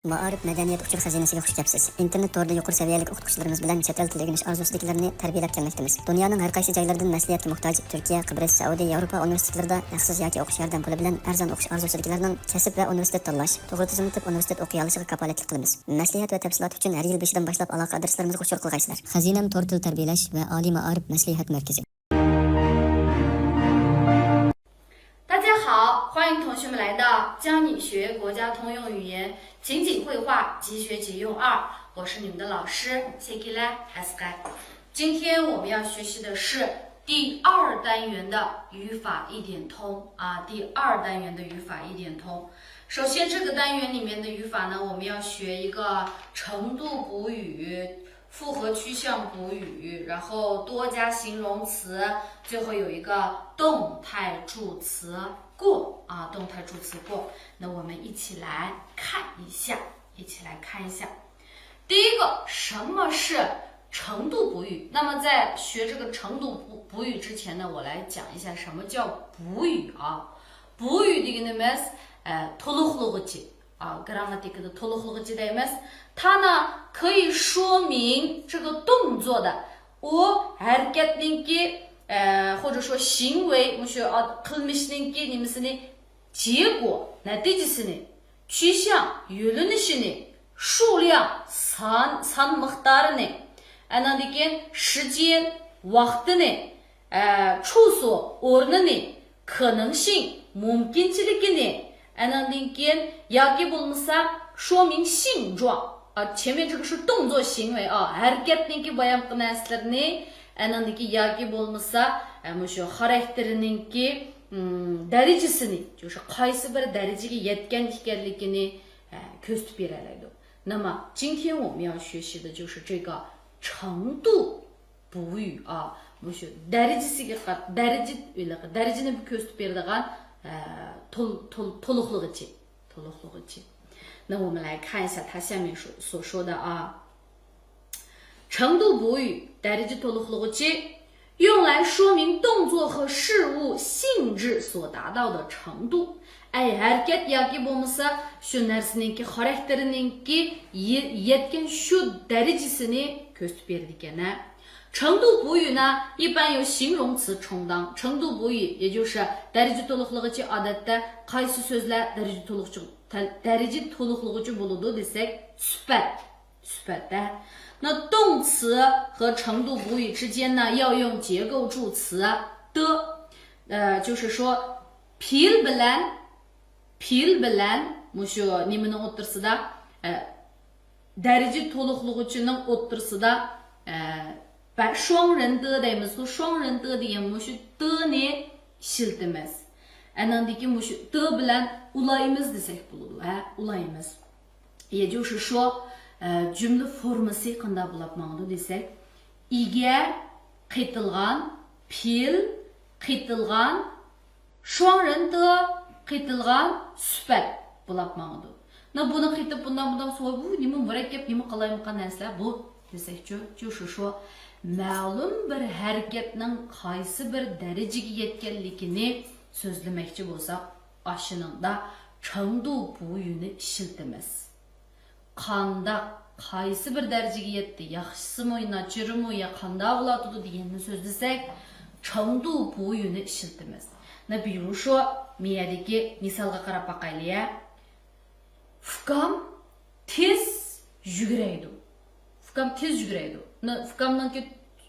Maarif madaniyat uchur xazinasiga xush kelibsiz. Internet to'rida yuqori saviyali o'qituvchilarimiz bilan chet el tili o'rganish orzusidagilarni tarbiyalab kelmoqdamiz. Dunyoning har qaysi joylaridan maslahatga muhtoj Turkiya, Qibris, Saudiya, Yevropa universitetlarida haqsiz yoki o'qish yordam puli bilan arzon o'qish orzusidagilarning kasb va universitet tanlash, to'g'ri tizimli universitet o'qiy olishiga kafolatlik qilamiz. Maslahat va tafsilot uchun har yil 5dan boshlab aloqa adreslarimizga qo'shib qilgaysizlar. Xazinam to'rt til tarbiyalash va oliy ma'arif maslahat markazi. 大家好，欢迎同学们来到教你学国家通用语言情景绘画即学即用2，我是你们的老师 Sekila Asgai。今天我们要学习的是第2单元的语法一点通第2单元的语法一点通。首先这个单元里面的语法呢，我们要学一个程度补语、复合趋向补语，然后多加形容词，最后有一个动态助词过动态助词过。那我们一起来看一下，第一个，什么是程度补语？那么在学这个程度补语之前呢，我来讲一下什么叫补语补语degенimiz толықлығычы грамматикада толықлығычы дейміз。它呢可以说明这个动作的hareketninki或者说行为qilmishninki немесini结果нәтижесini趋向yönünüşünü数量сан мықтарыны анан деген时间уақытыны处所орныны 可能性мүмкіншілігini анан деген яки болмаса说明性状前面这个是动作行为hareketninki баянкы нәрселерни анан деген яки болмаса мушу характерининки дәрежесini就是қайсы бір дәрежеге жеткен екенлігini көстіп бере алады。那么今天我们要学习的就是这个程度补语мушу дәрежесіге дәрежені көстіп бердіған толықлығычы。那我们来看一下它下面所说的程度补语дәреже толықлығычы用来说明动作和事物性质所达到的程度。әрекет яки болмаса şu нәрсеніңки характерініңки еткен şu дәрежесini көстіп берді екен。程度补语呢一般由形容词充当。程度补语也就是дәреже толықлығычы адатта қайсы сөзлер дәреже толықлығычы болады десек сүпәт。那动词和程度补语之间呢要用结构助词的就是说pil bilen мушу неменің отырсыда дәреже толықлығычының отырсыда双人的дейміз. 双人的деген мушу не шілтіміз. Анан деген мушу bilen улаймыз десек болады. улаймыз. 也就是说cümle forması қандай болып маңды десек иге қитылған pil қитылған 双人的қитылған сүпәт болып маңды. бұны қитып бұндан солай немі мұрекеп немі қалаймыққан нәрселер бұл десек就是说мәлім бір әрекетнің қайсы бір дәрежеге еткенлігini сөзлемекші болсақ ашыныңда程度 补语ні шілтіміз. Қанда қайсы бір дәрежеге етті, яқшысы ма, начыры ма, қанда болады дегенді сөздесек, 程度 补语ні шілтіміз. 比如说 миядеке мисалға қарап бақайлы. Фукам тез жүгірейді. Фукамның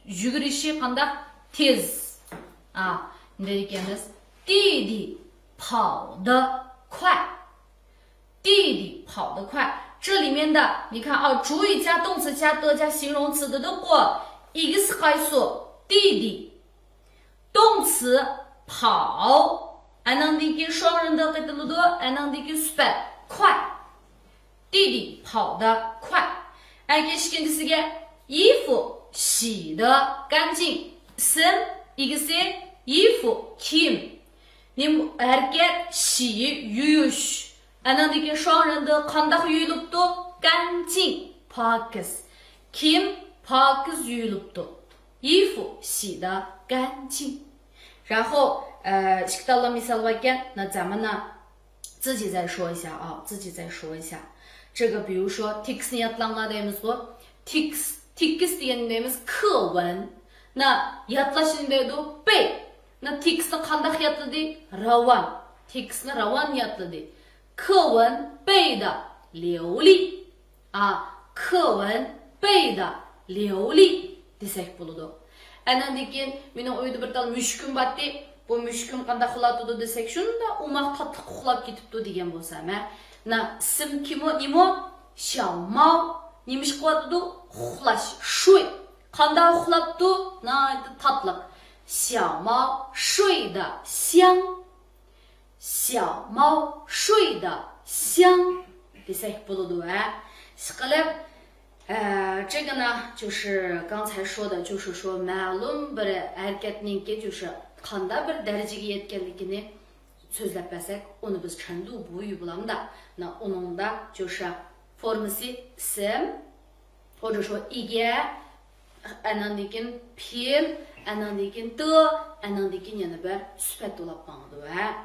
жүгіріші қанда тез. не дегеніміз? 弟弟跑得快。弟弟跑得快。这里面的你看主语加动词加的加形容词的都过一个是开说弟弟动词跑还能的给双人的给的多还能的给快弟弟跑得快还给ikincisi ge衣服洗得干净sim一个是衣服 kim 님 erkek洗 yuyuş 안한디게 双人的 qandaq yuyuluptu 干净 pakis kim pakis yuyuluptu 衣服洗得干净。然后식달라 misal varken那咱们呢自己再说一下这个比如说 tekstni yatlanlar deymiz go. Tekst deyen deymiz k文. Na yatlaşın deydi bey. Na tekstni qandaq yatladı? Ravan. Tekstni ravan yatladı. K文背的流利啊，课文背的流利 desek buludu. Andan keyin mening uyda bir tal mushkum batdi. Bu mushkum qanday uxlatdi desek, shunda umaq tatlı uxlab ketibdi degan bo'lsam, na sim kimo nimo? Xiaomao. Nimish qilyapti? Uxlash. Shuy. Qanday uxlabdi? Nayt tatliq. Xiaomao shui de xiang. 小猫睡得香 desek buludu. 这个呢就是刚才说的，就是说 ma'lum bir hareketninki 就是 qanday bir darajaga yetganligini so'zlab bersak, uni biz chandu bo'yi bulamız da. Na onunda 就是formasi ism, 或者说 ega, andan keyin fe'l, andan keyin de, andan keyin yana bir sifat bo'lib qoladi.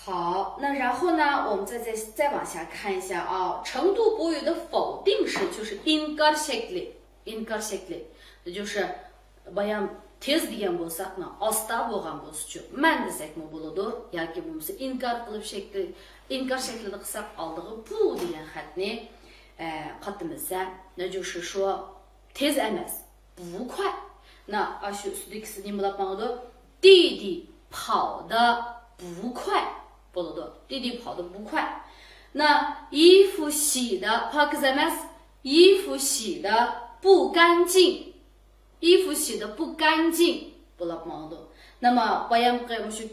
好，那然后呢，我们再往下看一下啊，程度补语的否定式就是 inkar shekli，也就是баян tez degan bo'lsaqmi, asta bo'lgan bo'lsa-chi, man desakmi bo'ladi yoki bo'lmasa inkar qilib inkar shaklida qilsak oldig'i bu degan xatni qatimizda, 那就是说 tez emas, 不快。那shu ustidagisi nima bo'lib qoladi? 弟弟跑得不快。弟弟跑得不快。那衣服洗的 pak emas， 衣服洗的不干净，衣服洗的不干净 bo'lib qoldi。那么 bayamqi shu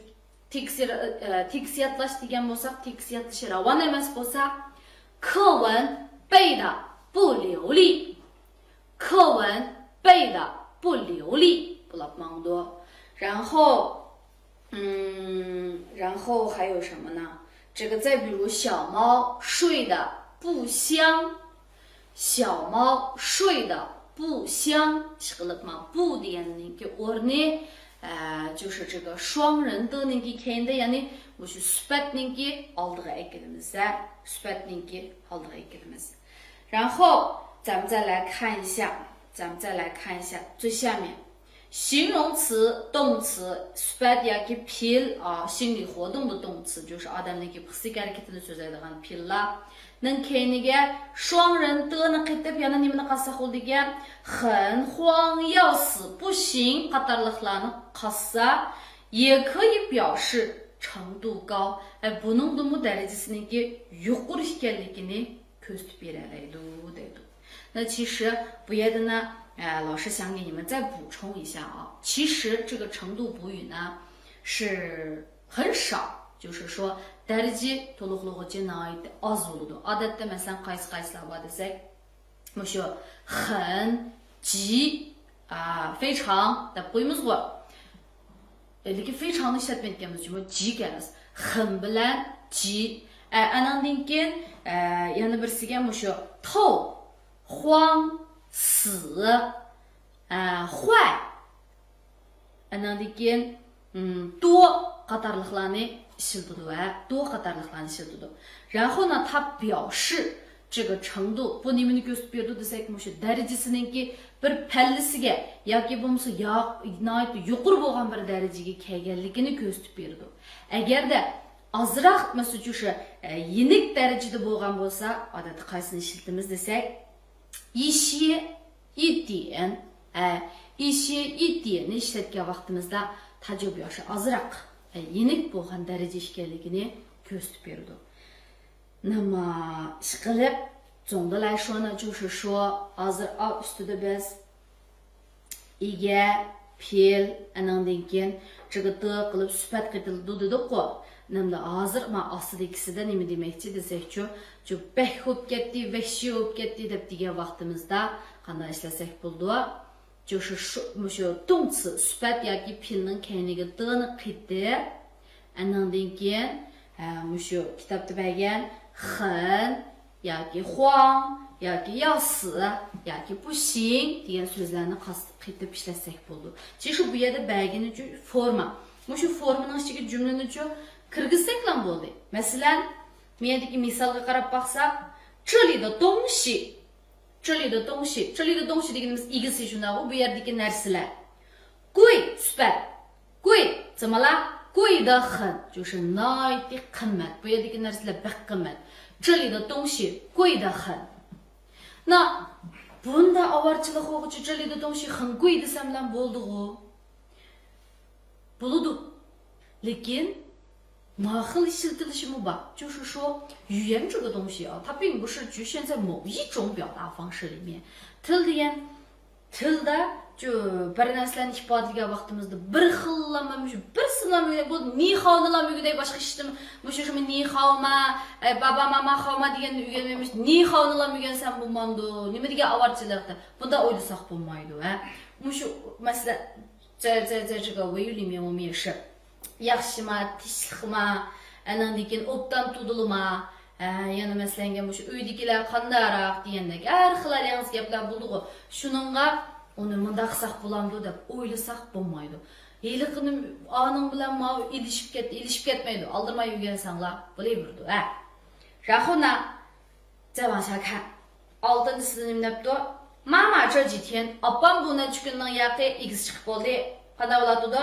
teksiyatlash degan bo'lsak, teksiyatlash ravon emas bo'lsa, 课文背的不流利，课文背的不流利 bo'lib qoldi。然后还有什么呢？这个再比如小猫睡得不香，小猫睡得不香，不的那个 orni， 就是这个双人的那个 kendi yani bu şu sıfat那个 aldığı eklemimiz， sıfat那个 aldığı eklemimiz。然后咱们再来看一下最下面。形容词、动词 sifat yoki fe'l 心理活动的动词 就是 odamning psixik harakatini so'zlaydigan fe'llar ning keyiniga 双人的ni qaytib yana nimani qatsa bo'ldiga 很慌要死不行 qatorliqlarni qatsa 也可以表示程度高buning darajasining yuqori ekanligini ko'rsatib beradi deydi。那其实不也的呢？老师想给你们再补充一下啊，其实这个程度补语呢是很少，就是说 daraja to'liqlig'i jinoyat oz bo'ladi. Odatda masalan qaysilar bor desak, mushu 很急非常deb qo'yamiz-ku. Lekin 非常ni ishlatmayotganmiz, chunki ji kelamiz. 很 bilan ji. Anandan keyin yana birisiga mushu 透 慌 死坏 andan keyin 多 qatorliqlarni ishlatadi 然后呢它表示这个程度 bu nimani ko'rsatib berdi desak shu darajasiningki bir pallisiga yoki bo'lmasa yuqori bo'lgan bir darajaga kelganligini ko'rsatib berdi. Agarda ozroq masalan shu yenik darajada bo'lgan bo'lsa odatda qaysini ishlatamiz desak 一些一点ni ishlatgan vaqtimizda 它就表示 ozroq yenik bo'lgan daraja ekanligini ko'rsatib berdi. 那么 ishqilib 总的来说呢就是说 hozir ustida biz ega fe'l andan keyin 这个的qilib sifat qitildi dedik-ku. Namda hozir men ostidagisidan nima demoqchi desak-chu, shu bek bo'lib ketdi, vahshiy bo'lib ketdi deb degan vaqtimizda qanday ishlasak bo'ldi? 就是shu 动词 sifat yoki fe'lning keyiniga dni qitib, andan keyin shu kitobda bergan 很 yoki 慌 yoki 要死 yoki 不行 degan so'zlarni qitib ishlasak bo'ldi. 其实bu yerda bergan forma. Shu formaning ichiga jumlani kirgizsak ham bo'ldi. Masalan, mendagi misolga qarab baqsak, 这里的东西，这里的东西deganimiz igisi shunday, bu yerdagi narsalar. 贵 süper. 贵怎么了？贵得很，就是nayt qimmat. Bu yerdagi narsalar bek qimmat. 这里的东西贵得很。那 bunda avarchilik o'g'uchi 这里的东西很贵 desam bilan bo'ldi-ku. Bo'ladi. Lekin nahil ishlatilishi mubah， 就是说语言这个东西啊，它并不是局限在某一种表达方式里面。Til degan tilda bir narsalarni ifodalagan vaqtimizda bir xillama, bir silama bu ni xaonalamugidek boshqa ishni mushu shumi ni xaoma, baba mama xaoma deganni o'rganmaymiz. Ni xaonalamugensam bo'lmamdi. Nima degan avarchilikda. Bunda o'ylasak bo'lmaydi, ha. Mushu masalan 在这个维语里面我们也是 yaxshima, tishliqma, andan keyin obdan tudilma, yana masalan mushu uydagilar qandayroq degandek har xil yangi gaplar bo'ldi-ku. Shuningga uni munda qilsak bo'lamdi deb o'ylasak bo'lmaydi. Yiliqini aning bilan ma ilishib ketmaydi. Aldirmay yurgansanglar bo'laverdi, ha. 然后呢再往下看 oltinchisi nima debdi? 妈妈这几天 opam bu necha kunning yaqi x chiqib bo'ldi. Qanday bo'ladi?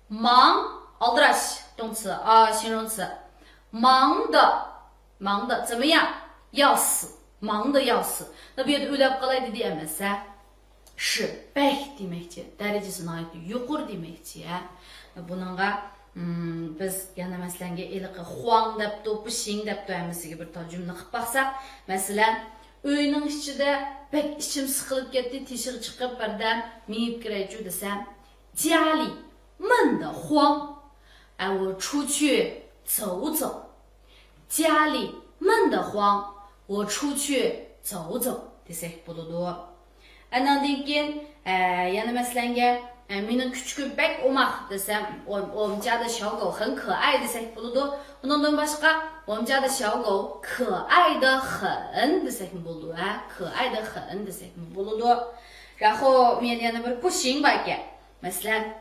忙 aldirash 动词啊，形容词，忙的怎么样？要死，忙的要死。那bu yerda o'ylab qolaydi deyamasa, 是 bek demakchi, darajasini aytdi, yuqori demakchi. Buningga biz yana masalanga iliqi huang debdi, pishing debdi hamasiga bir tarjima qilib baqsak, masalan, uyning ichida bek ichim siqilib ketdi, teshig'i chiqib birdan miyib kiraychu desam, 家里闷得慌。 哎，我出去走走，家里闷得慌，我出去走走，desek bo'ladi. Andan keyin yana masalanga mening kuchuk bek o'maq desam, 我们家的小狗很可爱 desek bo'ladi. Bundan boshqa 我们家的小狗可爱得很 desek bo'ladi, 可爱得很 desek bo'ladi. 然后men yana bir不行bor ekan. Masalan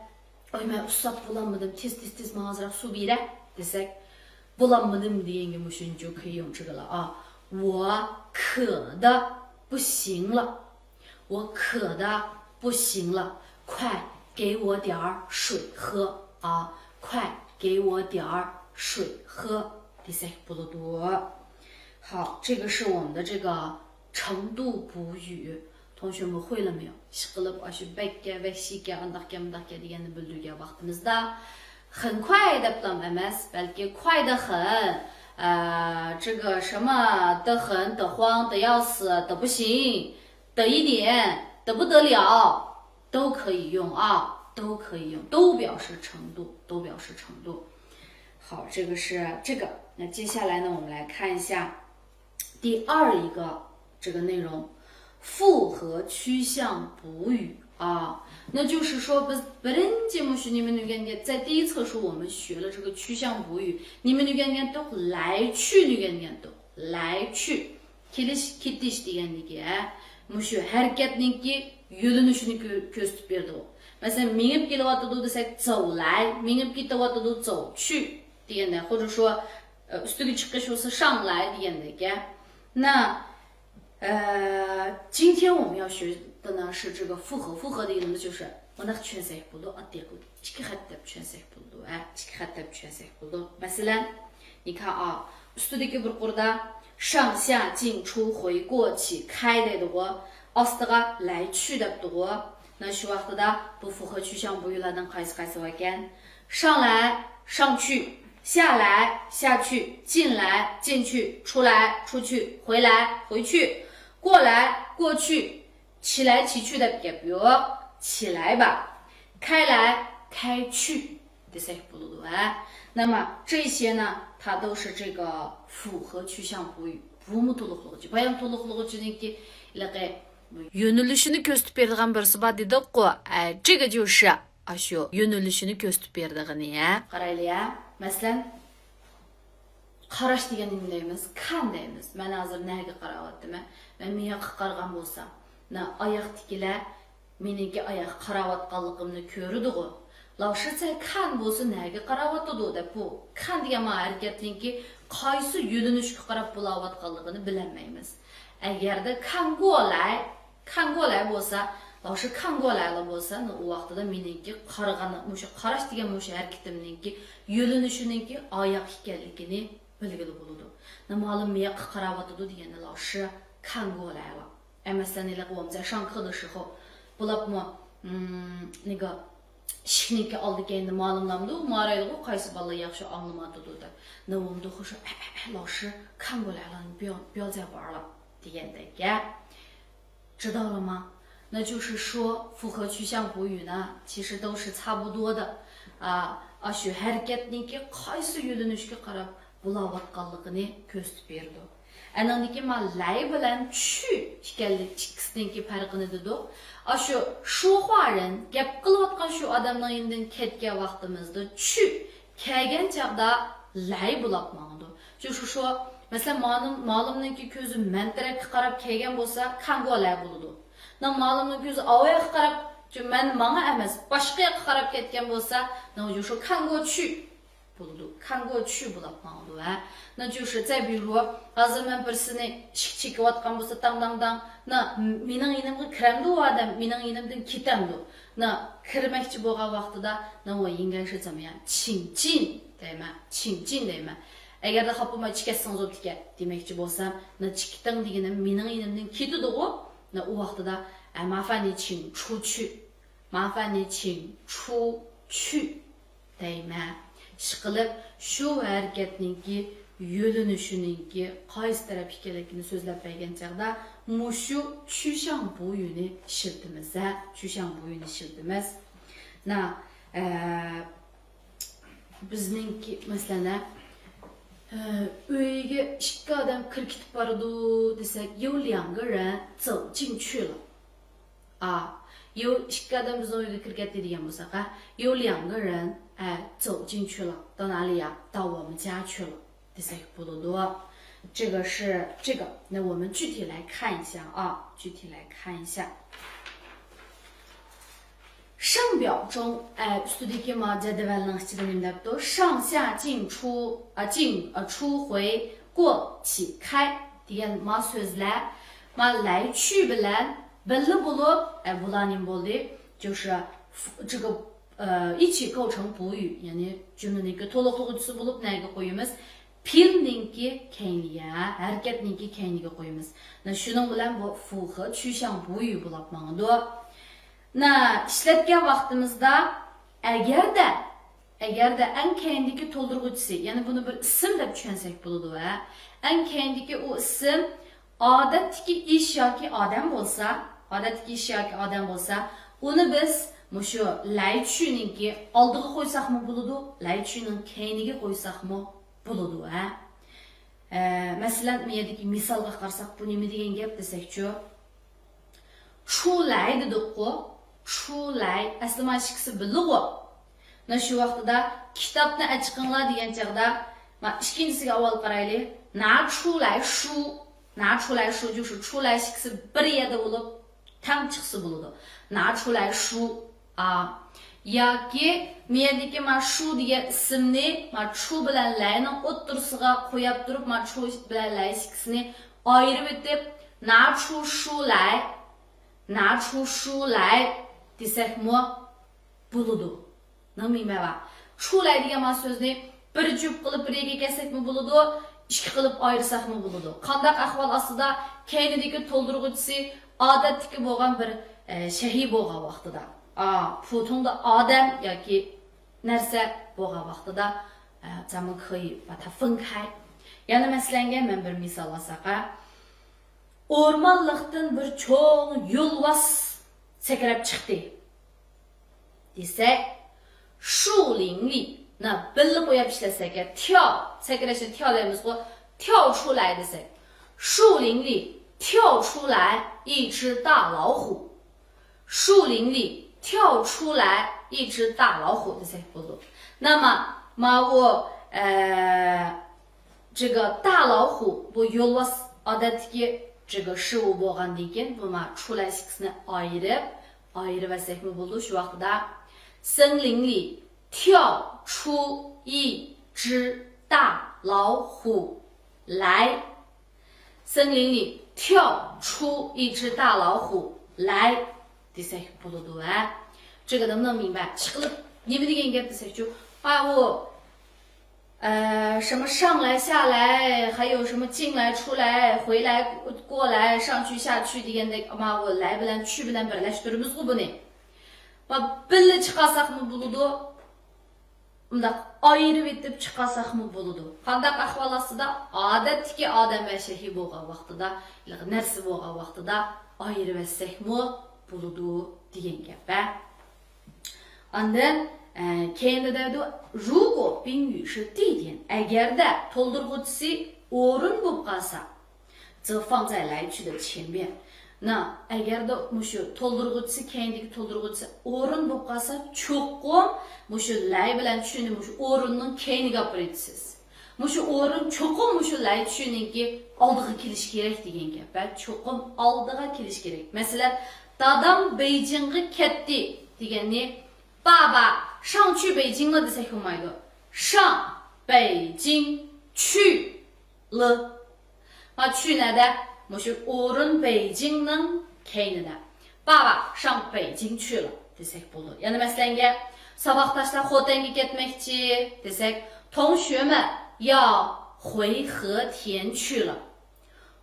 Oyma ustab bo'lanmadim, tez ma'azroq suv bera desak, bo'lanmadim deganga mushuncha qiyin chiqala. 我渴的不行了，我渴的不行了，快给我点儿水喝啊！快给我点儿水喝desak bo'ladi. 好，这个是我们的这个程度补语。 同学们会了没有？ishqilib shu bakka va shika undaqqa deganni bildirgan vaqtimizda 很快的 emas, balki 快得很，这个什么得很、得慌、得要死、得不行、得一点、得不得了，都可以用啊，都可以用，都表示程度，都表示程度。好，这个是这个。那接下来呢，我们来看一下第二一个这个内容。 复合趋向补语啊，那就是说不是节目是你们那个在第一册书我们学了这个趋向补语，你们那个都来去那个都来去，kelish ketish deganligi, mushu harakatniki yo'linishini ko'rsatib berdi u. Masalan, minib kelyotdi desak 走来, minib ketyotdi 走去 deganda, 或者说ustiga chiqish bo'lsa 上来 degandagi. 那 今天我们要学的呢是这个复合，复合的意思就是我那全色不多，点过几个还得全色不多，几个还得全色不多。مثلا，你看啊，ustidagi bir qo'rda 上下进出回过起开的我，ostiga 来去的多，那shu vaqtida bu 复合趋向补语lardan qaysi bor ekan？上来上去。 下来下去，进来进去，出来出去，回来回去，过来过去，起来起去的，比如起来吧，开来开去，这些不读啊。那么这些呢，它都是这个复合趋向补语。bu to'liqligi, bayon to'liqligininki yo'nalishini ko'rsatib beradigan birisi bor dedik-ku. 这个就是shu yo'nalishini ko'rsatib beradigan, qaraylik. Masalan, qarash degan nima deymiz? Kan deymiz. Men hozir nega qarayaptim? Men miyoqqa qaragan bo'lsam, oyoq tikilar meniki oyoq qarayotganligimni ko'rdi-ku. Lavshitsa kan bo'lsa nega qarayotdi deb bu kan degan harakatninki qaysi yo'linishga qarab bo'layotganligini bilmaymiz. Agarda kan go'lay bo'lsa, o'sha kan go'laylar bo'lsa, u vaqtida meningki qarag'ani, o'sha qarash degan o'sha harakatimningki yo'linishiningki oyoq ekanligini bilgili bo'ladi. Ma'lum meqa qarayotdi deganda o'sha kan go'laylar. Masalan, o'zimizga shankı da şu bulapma nega şikniki aldık endi ma'lumlamdı. Maraylı qaysi balla yaxşı anlamadı dedi. Navumdu xoşu laşı kan go'laylarni byoza barla degandagi. 知道了吗？那就是说，复合趋向补语呢，其实都是差不多的shu harakatniki qaysi yo'linishga qarab bo'layotganligini ko'rsatib berdi. Anandaki lay bilan chu ikkisiniki farqini dedi. Shu xo'rin gap qilayotgan shu odamning yonidan ketgan vaqtimizda chu kelgan chaqda lay bo'lapmadi. Shu masalan ma'lumniki ko'zi mantaraqqa qarab kelgan bo'lsa, kango lay bo'ladi. Ma'lumning ko'zi oyoqqa qarab men manga emas, boshqa yoqqa qarab ketgan bo'lsa, shu kango chu bo'ladi. Kango chu bo'lapmadi va 那就是再比如hozir men birsini chekayotgan bo'lsa tang mening yonimga kiramdi u odam mening yonimdan ketamdi. Kirmoqchi bo'lgan vaqtida u yengashib zamyan chin deyman. Agarda xopma chikasangiz o'tga demoqchi bo'lsam, chikitang degani mening yonimdan ketdi-ku. U vaqtida mafani chin chu deyman. Ishqilib shu harakatningki yo'linishiningki qaysi taraf ekanligini so'zlab bergan chaqda mushu chushang bo'yini ishlatamiz. Bizningki masalan uyga ikki odam kirib ketib bordi desak, 有两个人走进去了。有ikki odam bizning uyga kirib ketdi degan bo'lsa, 有两个人走进去了，到哪里呀？到我们家去了。desek bo'ladi. 这个是这个，那我们具体来看一下上表中ustidagi jadvalning ichida nimdabdi? 上下进出出回过起开 degan so'zlar来去 bilan birga bo'lib bularning bo'ldi 就是这个一起构成补语 ya'ni jumlaning to'liqlovchisi bo'lib nega qo'yamiz? Fe'lningki keyniga, harakatningki keyniga qo'yamiz. Shuning bilan bu 复合趋向补语bo'lib mangdi. Ishlatgan vaqtimizda agarda en keyindagi to'ldiruvchisi, ya'ni buni bir ism deb tushunsak bo'ladi va en keyindagi u ism odatdagi ish yoki odam bo'lsa, uni biz mushu lay chuninki oldiga qo'ysaqmi bo'ladi, lay chuning keyniga qo'ysaqmi bo'ladi va masalan men yerdagi misolga qarasak bu nima degan gap desakchi, chu lay dedik-ku. Chu lay asli mana ikkisi bildi-ku. Shu vaqtida kitobni ochqinglar degan chaqda ikkinchisiga avval qaraylik. Na chu lay shu就是出来ikkisi bir yerda bo'lib tam chiqsa bo'ladi. Na chu lay shu yoki mendagi mana shu degan ismni chu bilan layning o'ttirisiga qo'yib turib chu bilan lay ikkisini ayirib o'tib na chu shu lay desakmi bo'ladi. Nima va chu lay degan so'zni bir jup qilib birga kelsakmi bo'ladi, ikki qilib ayirsakmi bo'ladi. Qanday ahvol ostida keynidagi to'ldiruvchisi odatdagi bo'lgan bir shahiy bo'lgan vaqtida, putonda odam yoki narsa bo'lgan vaqtida 咱们可以把它分开. Yana masalan men bir misol olsak, o'rmonlikdan bir cho'ng yo'lvos sakrab chiqdi desak, shu linli birga qo'yib ishlasak, sakrashni tyo deymiz-ku, 跳出来 desak, 树林里跳出来一只大老虎. 树林里跳出来一只大老虎 desak bo'ladi. 那么我这个大老虎bu yo'lvos odatdagi 这个事物bo'lgandan keyin bu出来ikkisini ayirib olsakmi bo'ldi. Shu vaqtida 森林里跳出一只大老虎来，森林里跳出一只大老虎来。desak bo'ladi va 这个能不能明白？你们degan gap desak就我什么上来下来，还有什么进来出来，回来过来，上去下去degandek我来bilan去bilan birlashtiramiz-ku buni. Va birga chiqarsaqmi bo'ladi? Unda ayirib etib chiqarsaqmi bo'ladi? Qanday ahvol ostida odatdagi odam yashaydi bo'lgan vaqtida, narsa bo'lgan vaqtida ayirib etsakmi bo'ladi degan gap. Ondan keyinda deydi, 如果宾语是地点 agarda to'ldirg'uchisi o'rin bo'lib qolsa 则放在来去的前面 agarda mushu to'ldirg'uchisi keyindagi to'ldirg'uchisi o'rin bo'lib qolsa cho'qim mushu lay bilan chuni mushu o'rinning keyiniga olib borasiz. Mushu o'rin cho'qim mushu lay chuninki oldiga kelish kerak degan gap. Cho'qim oldiga kelish kerak. Masalan, dadam Beijingga ketdi deganni 爸爸上去北京了 desak bo'lmaydi. 上北京去了.去哪的? Mushu o'rin Beijingning keyinida. 爸爸上北京去了 desak bo'ladi. Yana masalanga saboq tashlab Xotanga ketmoqchi desak, 同学们要回和田去了.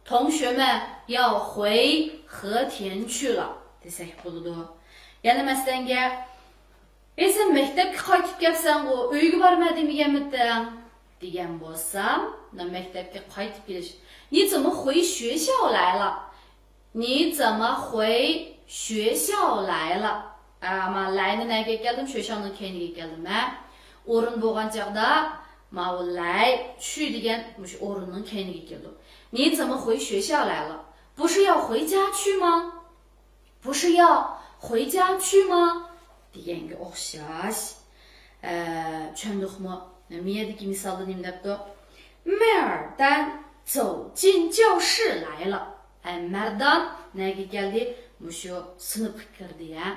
同学们要回和田去了 desak bo'ladi. Yana masalanga sen maktabga qaytib kelsan, uyga bormadingmikan degan bo'lsam, maktabga qaytib kelish. 你怎么回学校来了? 你怎么回学校来了? layni nega keldim? 学校ning keyiniga keldim. O'rin bo'lgan chaqda lay chu degan mush o'rinning keyiniga keldi. 你怎么回学校来了? 不是要回家去吗? 不是要回家去吗? deganga o'xshash. Tushundingmi? Miyadagi misolda nima debdi? Merdan 走进教室来了. Merdan nega keldi? Mushu sinfga kirdi ya.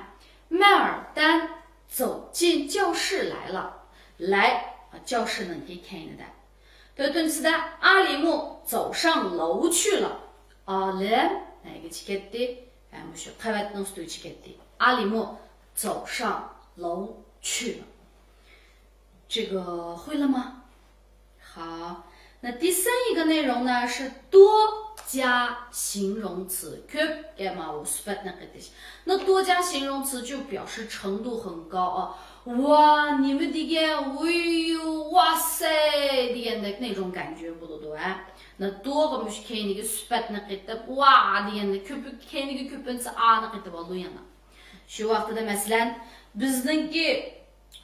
Merdan 走进教室来了. Lay 教室ning keyinida. To'rtinchisida Alimu 走上楼去了. Olim nega ketdi? Mushu qavatning ustiga ketdi. Alimu 走上楼去了. 这个会了吗？好，那第三一个内容呢是多加形容词 ko'p sifatni qaytish. 那多加形容词就表示程度很高啊，哇，你们degan，哎呦，哇塞degandek那种感觉bo'ladi啊。那多个mush keyingi sifatni qaytib, va deganda ko'p keyingi ko'pincha ani qaytib oldi yana. Shu vaqtida masalan bizningki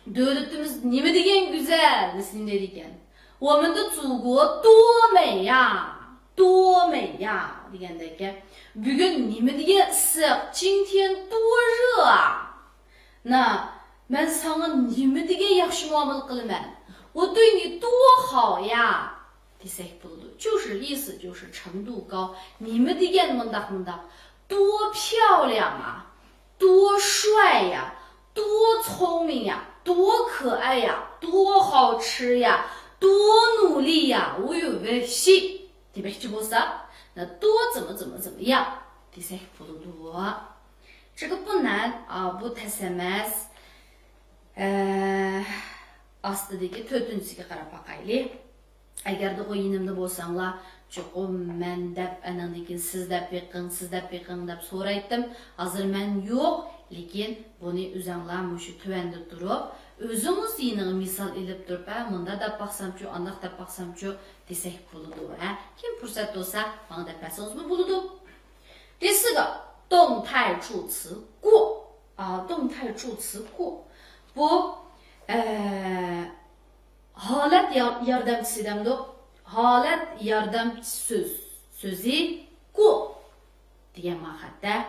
davlatimiz nima degan go'zal shunday degan. 我们的祖国多美呀，多美呀 degandek. Bugun nima degan issiq, 今天多热啊。那 men sana nima degan yaxshi muomala qilaman. 我对你多好呀 desak bo'ladi. 就是意思就是程度高。nima degan mundaq多漂亮啊，多帅呀，多聪明呀，多可爱呀，多好吃呀，多努力呀，我有微信，demakchi bo'lsa，那多怎么样desak bo'ladi. 这个不难啊，不tez emas. Ostidagi 4-siga qarab boqaylik. Agarda o'yinimda bo'lsanglar, cho'qim men deb anandikin siz deb beqing deb so'raydim. Hozir men yo'q, lekin buni o'zinglar mushu tuvanda turib, o'zingiz yeni misol elib turib, bunda deb baqsamchu, andaq deb baqsamchu desak bo'ladi. Kim fursat bo'lsa, mana deb baqsangiz bo'ladi. 第四个动态助词过啊，动态助词过 bu holat yordamchisi demdi. Holat yordamchi so'zi 过 degan ma'noda.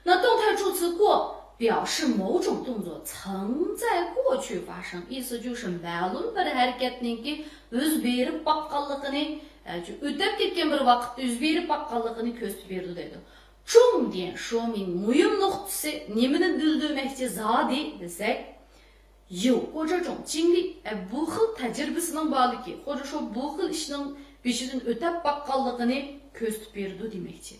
那动态助词过表示某种动作曾在过去发生，意思就是 ma'lum bir harakatninki o'z berib baqqanligini, o'tib ketgan bir vaqtda o'z berib baqqanligini ko'rsatib berdi deydi. 重点说明 muhim nuqtasi nimani bildirmoqchi zodi desak, 有过这种经历, bu xil tecrübesinin bağlılığı,或者说bu xil işinin beşinin ötep bakkallığını köstüp berdi demekçi.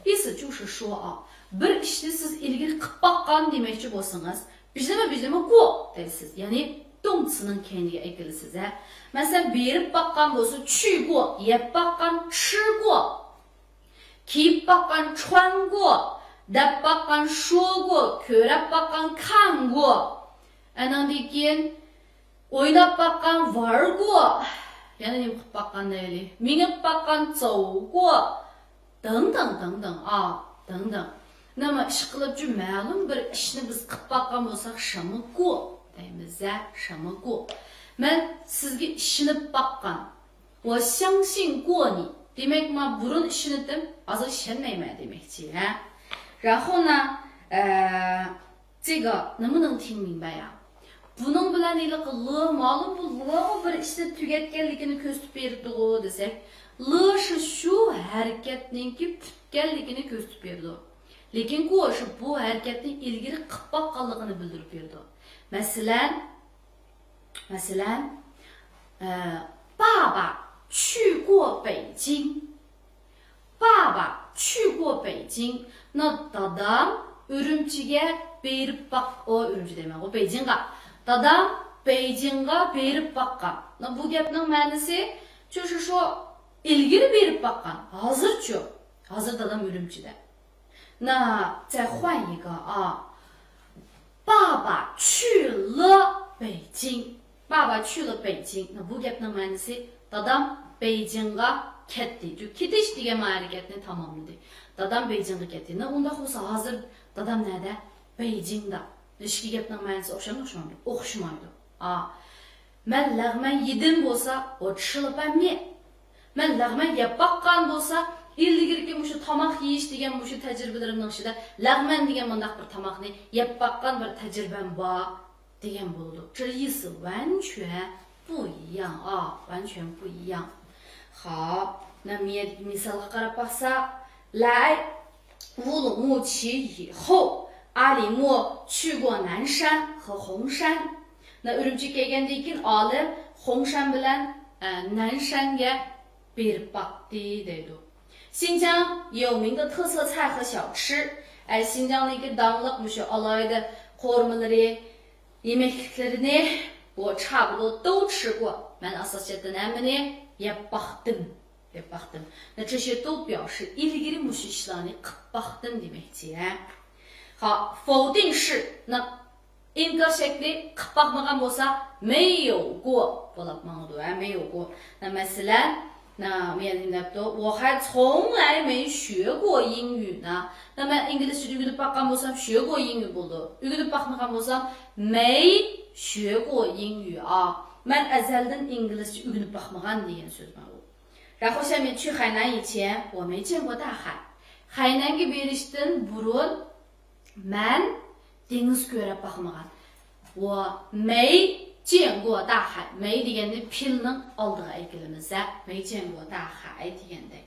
意思就是说啊, bir işni siz ilgili qıp bakkan demekçi bolsanız, bizleme go deysiz. Yani 动词能 kendiga ekilisiz. Mesela berip bakkan bolsa 去过, yep bakkan 吃过, kiyip bakkan 穿过, dep bakkan 说过, körep bakkan 看过. Andan keyin oynap bakkan 玩过, yani nim qıp bakkan neyli, minip bakkan 走过, 等等等等啊，等等。那么iş qilib ju ma'lum bir ishni biz qilib bakkan bo'lsak, 什么过 deymiz, 什么过. Men sizga ishinib bakkan, 我相信过你. Demek men burun ishinidim, hozir ishonmayman demekçi. 然后呢，这个能不能听明白呀？ Bunun bilan iliqli ma'lum bu lı bir ishni tugatganligini ko'rsatib berdi desak, lı shu harakatninki tutganligini ko'rsatib berdi. Lekin qo'shi bu harakatning ilgari qilib boqqanligini bildirib berdi. Masalan, 爸爸去过北京. 爸爸去过北京. Na dadam Ürümçi'ye berip bak, o Ürümçi demek, o Beijing'e. Dadam Beijing'e berip bakkan. Bu gapning ma'nosi, 就是说 ilgiri berip bakkan. Hazır dadam Ürümçi'de. 那再换一个啊，爸爸去了北京. 爸爸去了北京. Bu gapning ma'nosi, dadam Beijing'e ketdi. Ketish degan harekatni tamomladi. Dadam Beijing'e ketdi. Unda bo'lsa hozir dadam nerede? Beijing'da. İşki gapning ma'nosi o'xshamaydi? O'xshamaydi. Men lag'man yedim bo'lsa, o 吃了拌面. Men lag'man yeb bakkan bo'lsa, ilgirki mushu tamoq yeyish degan mushu tajribalarimning ichida lag'man degan bundaq bir tamoqni yeb bakkan bir tajribam bor degan bo'ldi. 这意思完全不一样啊，完全不一样。好，那misalga qarab baksak, 来乌鲁木齐以后，阿里木去过南山和红山. Ürümçi kelgandan keyin olim Hongshan bilan Nanshanga berib bakdi deydi. 新疆有名的特色菜和小吃, 新疆的一个dangliq mushu alayda qo'rmalari, yemeklerini bu 差不多都吃过. Men asosiyatdan hammani yeb bakdim. Na 这些都表示 ilgiri mushu ishlarni qilib bakdim demekçi. 好，否定式 那 inkar şekli qilib bakmagan bo'lsa 没有过 bo'lib ma'noda, 没有过. 那 masalan, 那 我还从来没学过英语呢. 那么 İngilizce ügünüp bakkan bo'lsam 学过英语bo'ldi. Ügünüp bakmagan bo'lsam 没学过英语啊. Men ezelden İngilizce ügünüp bakmagan degan so'z bor. 然后下面去海南以前我没见过大海. Haynanga berishdan burun men dengiz ko'rib bakmagan. 我没见过大海. 没 deganda pilning oldiga ekilimiz. 没见过大海deganda.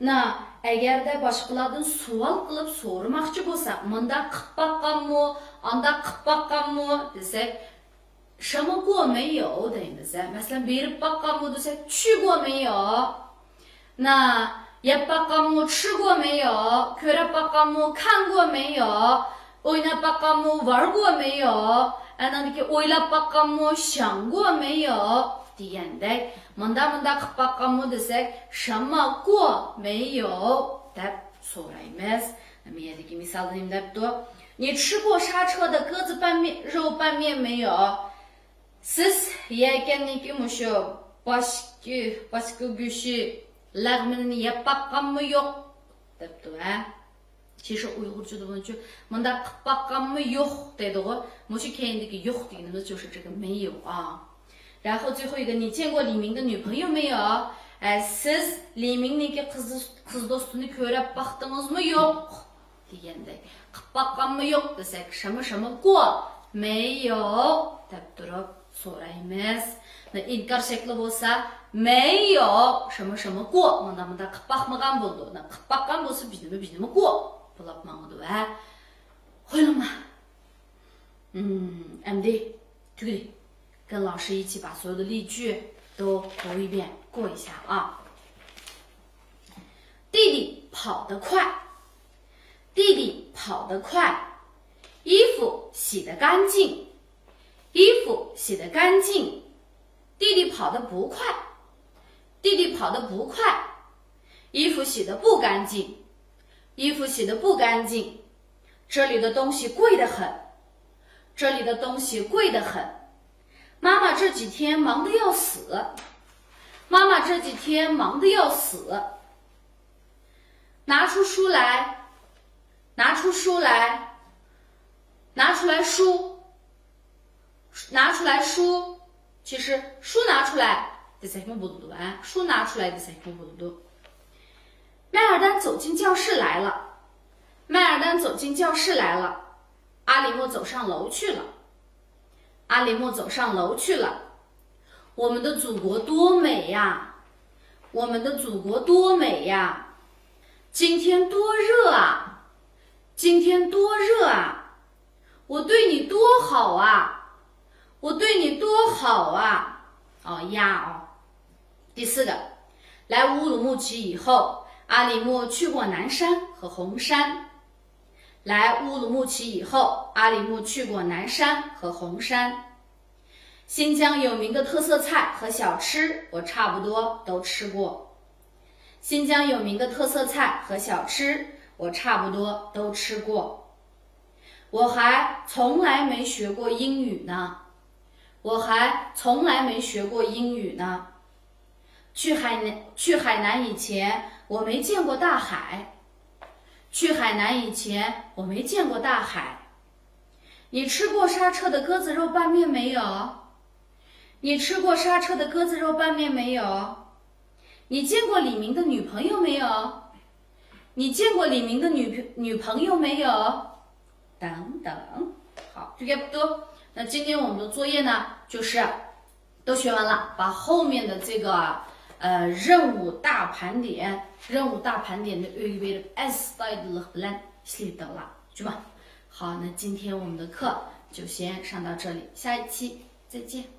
Na agarda boshqalardan savol qilib so'ramoqchi bo'lsak, munda qilib bakkanmi, anda qilib bakkanmi desak, 什么过没有 deymiz. Masalan, berib bakkanmi desak, 去过没有. Na yeb bakkanmi, 吃过没有, ko'rib bakkanmi, 看过没有, oynab bakkanmi, 玩过没有, anandaki o'ylab bakkanmi, 想过没有 degandek. Munda qilib bakkanmi desak, 什么过没有 deb so'raymiz. Mendagi misolni debdi. 你吃过沙车的鸽子拌面、肉拌面没有? Siz yeganiki mushu boshqa go'shi lag'minini yeb bakkanmi yo'q debdi. 其实 Uyg'urchada buncha munda qilib bakkanmi yo'q deydi-ku. Mushu keyindagi yo'q deganimiz 就是这个没有啊. 然后最后一个，你见过李明的女朋友没有? Siz Li Mingniki qiz do'stini ko'rib bakdingizmi yo'q degandek. Qilib bakkanmi yo'q desak, 什么什么过没有 deb turib so'raymiz. İnkar shakli bo'lsa, 没有什么什么过, munda qilib bakmagan bo'ldi. Qilib bakkan bo'lsa, biznimi过bo'lib ma'noda. Qo'yilma. Endi 对不对？跟老师一起把所有的例句都读一遍，过一下啊。弟弟跑得快，弟弟跑得快，衣服洗得干净，衣服洗得干净。弟弟跑得不快，弟弟跑得不快，衣服洗得不干净，衣服洗得不干净。这里的东西贵得很，这里的东西贵得很。妈妈这几天忙得要死，妈妈这几天忙得要死。拿出书来，拿出书来，拿出来书，拿出来书。其实书拿出来得在不读啊，书拿出来得在不读。麦尔丹走进教室来了，麦尔丹走进教室来了。阿里莫走上楼去了，阿里莫走上楼去了。我们的祖国多美呀，我们的祖国多美呀！今天多热啊，今天多热啊！我对你多好啊，我对你多好啊！哦呀哦。第四个，来乌鲁木齐以后，阿里莫去过南山和红山。来乌鲁木齐以后，阿里木去过南山和红山。新疆有名的特色菜和小吃，我差不多都吃过。新疆有名的特色菜和小吃，我差不多都吃过。我还从来没学过英语呢，我还从来没学过英语呢。去海南以前，我没见过大海。去海南以前，我没见过大海。你吃过沙车的鸽子肉拌面没有？你吃过沙车的鸽子肉拌面没有？你见过李明的女朋友没有？你见过李明的女朋友没有？等等，好，这个不多。那今天我们的作业呢，就是都学完了，把后面的这个任务大盘点的uitgebreide sleep到了，是吧？好，那今天我们的课就先上到这里，下一期再见。